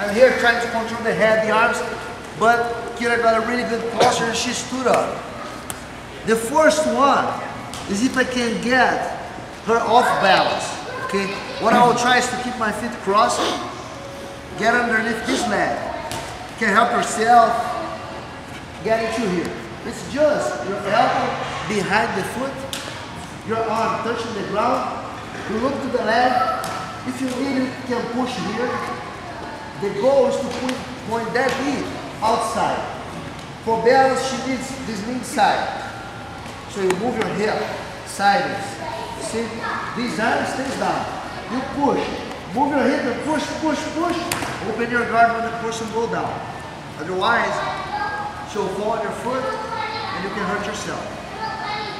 I'm here trying to control the head, the arms, but Kira got a really good posture and she stood up. The first one is if I can get her off balance, okay? What I will try is to keep my feet crossed, get underneath this leg. You can help yourself get into here. It's just your elbow behind the foot, your arm touching the ground. You look to the leg. If you need it, you can push here. The goal is to point that knee outside. For balance, she needs this knee inside. So you move your hip sideways. See? This arm stays down. You push. Move your hip and push, push, push. Open your guard when the person goes down. Otherwise, she'll fall on your foot and you can hurt yourself.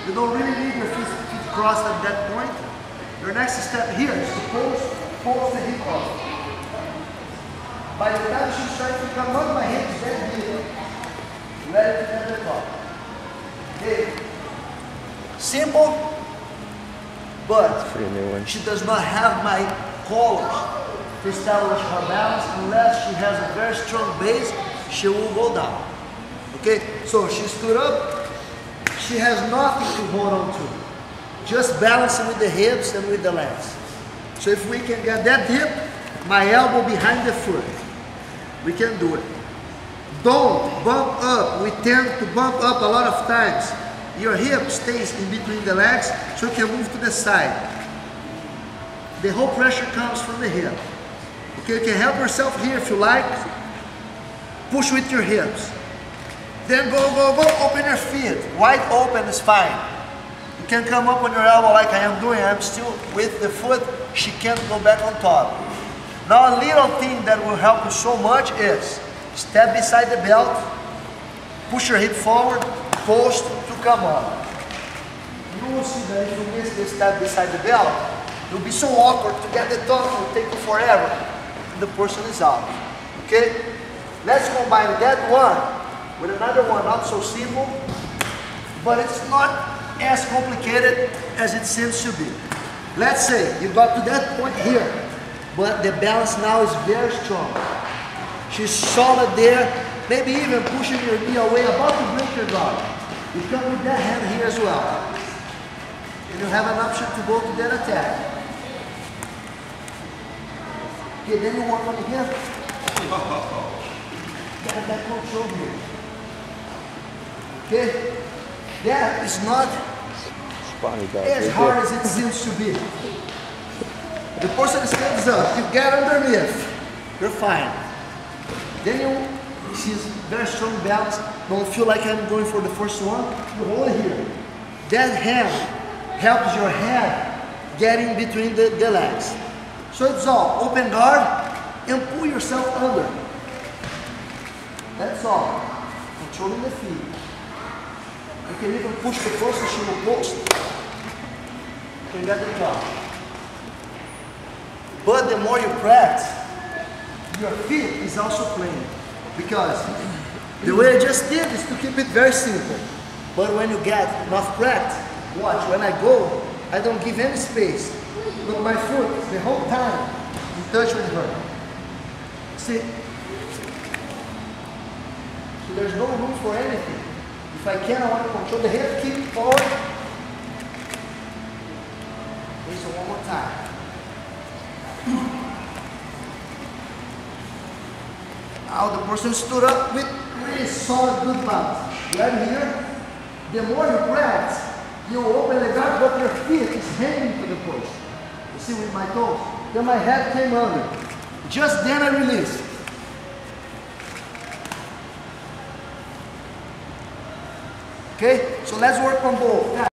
You don't really need your feet crossed at that point. Your next step here is to pulse the hip off. By the time she's trying to come up, my hips that big. Let it at the top. Okay. Simple, but she does not have my collars to establish her balance unless she has a very strong base. She will go down. Okay, so she stood up. She has nothing to hold on to. Just balancing with the hips and with the legs. So if we can get that hip, my elbow behind the foot, we can do it. Don't bump up. We tend to bump up a lot of times. Your hip stays in between the legs, so you can move to the side. The whole pressure comes from the hip. Okay, you can help yourself here if you like. Push with your hips. Then go, go, go, open your feet. Wide open is fine. You can come up on your elbow like I am doing. I'm still with the foot. She can't go back on top. Now a little thing that will help you so much is step beside the belt, push your hip forward, post to come up. You will see that if you miss this step beside the belt, it will be so awkward to get the top, it will take you forever. And the person is out. Okay? Let's combine that one with another one, not so simple, but it's not as complicated as it seems to be. Let's say you got to that point here, but the balance now is very strong. She's solid there, maybe even pushing your knee away, about to break your guard. You come with that hand here as well. And you have an option to go to that attack. Okay, then you work on the hip. Get that control here. Okay? That is not as hard as it seems to be. The person stands up, you get underneath, you're fine. Then you, she's very strong balance, don't feel like I'm going for the first one, you hold it here. That hand helps your head get in between the legs. So it's all, open guard and pull yourself under. That's all, controlling the feet. You can even push the person, she will post. You can get the top. But the more you practice, your feet is also playing. Because the way I just did is to keep it very simple. But when you get enough practice, watch, when I go, I don't give any space. Look, my foot, the whole time, in touch with her. See? So there's no room for anything. If I can, I want to control the hip, keep it forward. Okay, so one more time. Now the person stood up with really solid, good balance. Right here, the more you practice, you open the guard, but your feet is hanging to the post. You see with my toes? Then my head came under. Just then I released. Okay, so let's work on both.